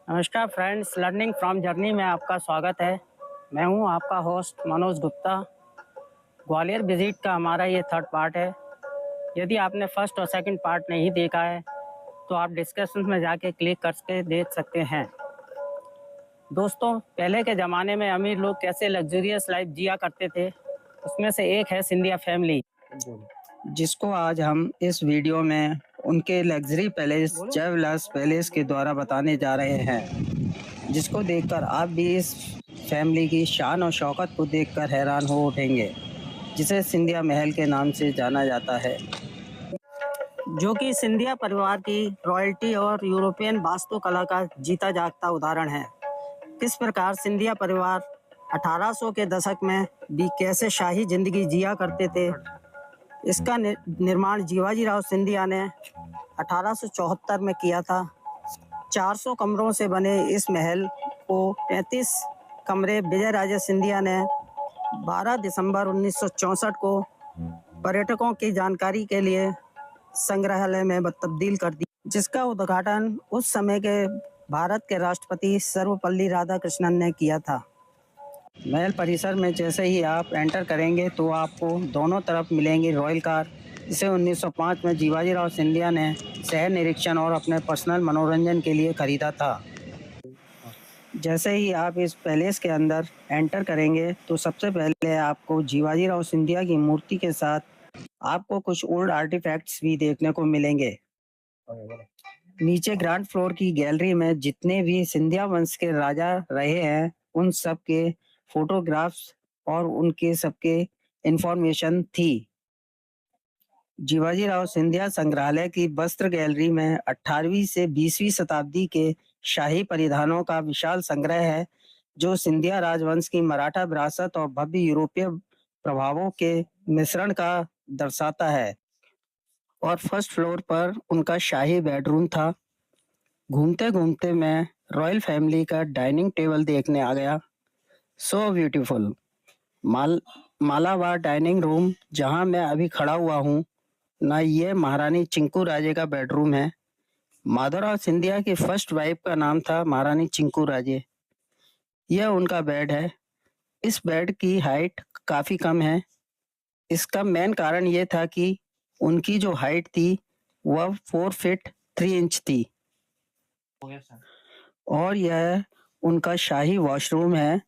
नमस्कार friends, learning from journey में आपका स्वागत है। मैं हूं आपका होस्ट मनोज गुप्ता। ग्वालियर विजिट का हमारा ये थर्ड पार्ट है। यदि आपने फर्स्ट और सेकंड पार्ट नहीं देखा है तो आप डिस्क्रिप्शन में जाके क्लिक करके देख सकते हैं। दोस्तों, पहले के ज़माने में अमीर लोग कैसे लग्जरियस लाइफ जिया करते थे, उसमें से एक है सिंधिया फैमिली, जिसको आज हम इस वीडियो में उनके luxury palace Jai Vilas palace के द्वारा बताने जा रहे हैं, जिसको देखकर आप भी इस फैमिली की शान और शौकत को देखकर हैरान हो उठेंगे, जिसे सिंधिया महल के नाम से जाना जाता है, जो कि सिंधिया परिवार की रॉयल्टी और यूरोपियन वास्तुकला का जीता जागता उदाहरण है। किस प्रकार सिंधिया परिवार 1800 के दशक में भी कैसे शाही जिंदगी जिया करते थे, इसका निर्माण जीवाजी राव सिंधिया ने 1874 में किया था। 400 कमरों से बने इस महल को 35 कमरे विजय राजे सिंधिया ने 12 दिसंबर 1964 को पर्यटकों की जानकारी के लिए संग्रहालय में तब्दील कर दी, जिसका उद्घाटन उस समय के भारत के राष्ट्रपति सर्वपल्ली राधाकृष्णन ने किया था। महल परिसर में जैसे ही आप एंटर करेंगे तो आपको दोनों तरफ मिलेंगी रॉयल कार, जिसे 1905 में जीवाजी राव सिंधिया ने शहर निरीक्षण और अपने पर्सनल मनोरंजन के लिए खरीदा था। जैसे ही आप इस पैलेस के अंदर एंटर करेंगे तो सबसे पहले आपको जीवाजी राव सिंधिया की मूर्ति के साथ आपको कुछ ओल्ड आर्टिफैक्ट्स भी देखने को मिलेंगे। नीचे ग्राउंड फ्लोर की गैलरी में जितने भी सिंधिया वंश के राजा रहे हैं उन सब के फोटोग्राफ्स और उनके सबके इंफॉर्मेशन थी। जीवाजी राव सिंधिया संग्रहालय की वस्त्र गैलरी में 18वीं से 20वीं शताब्दी के शाही परिधानों का विशाल संग्रह है, जो सिंधिया राजवंश की मराठा विरासत और भव्य यूरोपीय प्रभावों के मिश्रण का दर्शाता है। और फर्स्ट फ्लोर पर उनका शाही बेडरूम था। घूमते घूमते मैं रॉयल फैमिली का डाइनिंग टेबल देखने आ गया। So beautiful. Malabar dining room, जहां मैं अभी खड़ा हुआ हूँ ना, ये महारानी चिंकू राजे का बेडरूम है। माधवराव सिंधिया की फर्स्ट वाइफ का नाम था महारानी चिंकू राजे। यह उनका बेड है। इस बेड की हाइट काफी कम है। इसका मेन कारण यह था कि उनकी जो हाइट थी वह 4 फीट 3 इंच थी। और यह उनका शाही वॉशरूम है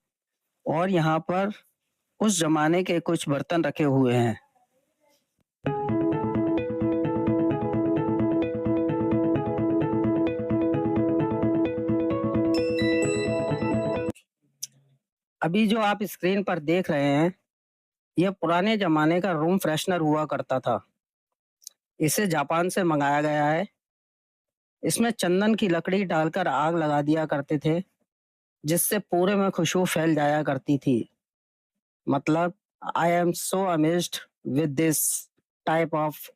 और यहाँ पर उस जमाने के कुछ बर्तन रखे हुए हैं। अभी जो आप स्क्रीन पर देख रहे हैं, यह पुराने जमाने का रूम फ्रेशनर हुआ करता था। इसे जापान से मंगाया गया है। इसमें चंदन की लकड़ी डालकर आग लगा दिया करते थे, जिससे पूरे में खुशबू फैल जाया करती थी। मतलब, I am so amazed with this type of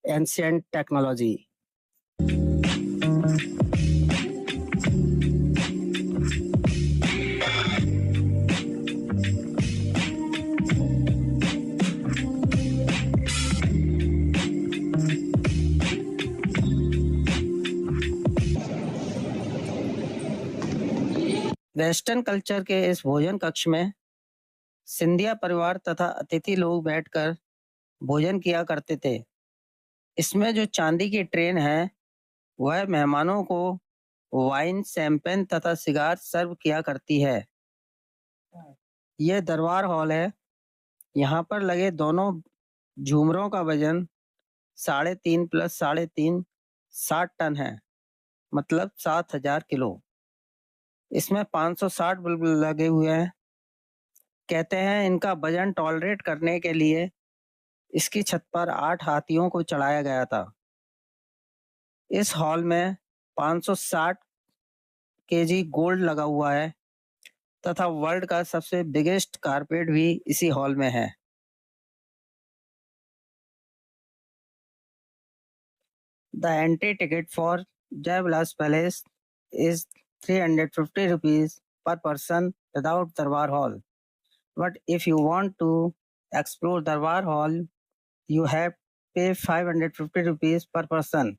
ancient technology. Western culture के इस भोजन कक्ष में सिंधिया परिवार तथा अतिथि लोग बैठकर भोजन किया करते थे। इसमें जो चांदी की ट्रेन है वह मेहमानों को वाइन, शैंपेन तथा सिगार सर्व किया करती है। यह दरबार हॉल है। यहाँ पर लगे दोनों झूमरों का वजन 3.5 प्लस 3.5 60 टन है, मतलब 7000 किलो। इसमें 560 बल्ब लगे हुए हैं। कहते हैं इनका वजन टॉलरेट करने के लिए इसकी छत पर 8 हाथियों को चढ़ाया गया था। इस हॉल में 560 केजी गोल्ड लगा हुआ है तथा वर्ल्ड का सबसे बिगेस्ट कारपेट भी इसी हॉल में है। The entry ticket for Jai Vilas Palace is 350 rupees per person without Darbar Hall. But if you want to explore Darbar Hall, you have pay 550 rupees per person.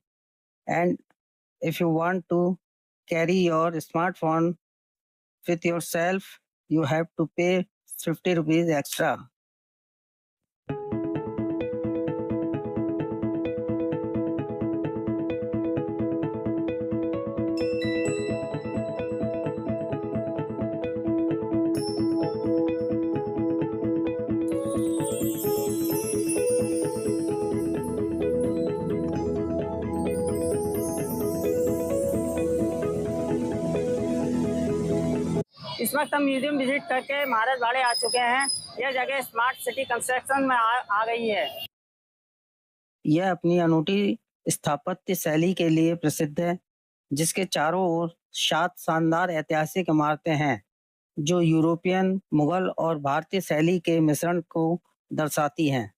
And if you want to carry your smartphone with yourself, you have to pay 50 rupees extra. इस वक्त हम museum visit करके महाराज वाड़े आ चुके हैं। यह जगह smart city construction में आ गई है। यह अपनी अनूठी स्थापत्य शैली के लिए प्रसिद्ध है, जिसके चारों ओर 7 शानदार ऐतिहासिक इमारतें हैं, जो यूरोपियन, मुगल और भारतीय शैली के मिश्रण को दर्शाती हैं।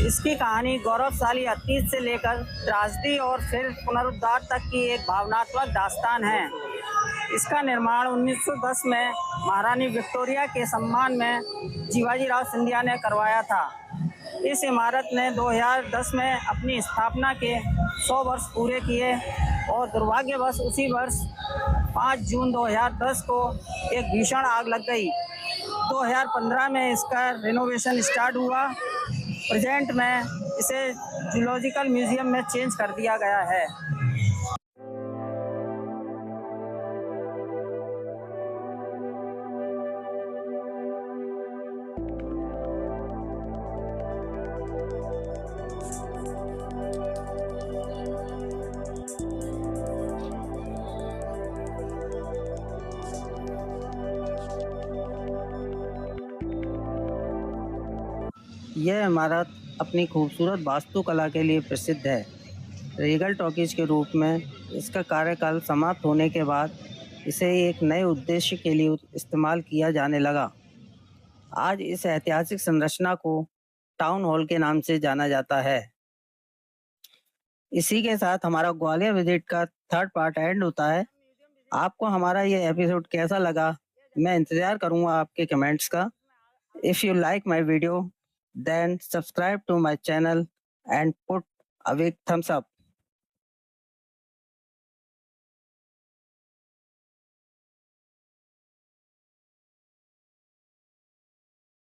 इसकी कहानी गौरवशाली अतीत से लेकर त्रासदी और फिर पुनरुद्धार तक की एक भावनात्मक दास्तान है। इसका निर्माण 1910 में महारानी विक्टोरिया के सम्मान में जीवाजी राव सिंधिया ने करवाया था। इस इमारत ने 2010 में अपनी स्थापना के 100 वर्ष पूरे किए और दुर्भाग्यवश उसी वर्ष 5 जून 2010 को एक भीषण आग लग गई। 2015 में इसका रिनोवेशन स्टार्ट हुआ। प्रेजेंट में इसे जूलॉजिकल म्यूजियम में चेंज कर दिया गया है। यह इमारत अपनी खूबसूरत वास्तुकला के लिए प्रसिद्ध है। रीगल टॉकीज के रूप में इसका कार्यकाल समाप्त होने के बाद इसे एक नए उद्देश्य के लिए इस्तेमाल किया जाने लगा। आज इस ऐतिहासिक संरचना को टाउन हॉल के नाम से जाना जाता है। इसी के साथ हमारा ग्वालियर विजिट का 3rd पार्ट एंड होता है। आपको हमारा ये एपिसोड कैसा लगा, मैं इंतज़ार करूँगा आपके कमेंट्स का। If you like my video, then subscribe to my channel and put a big thumbs up.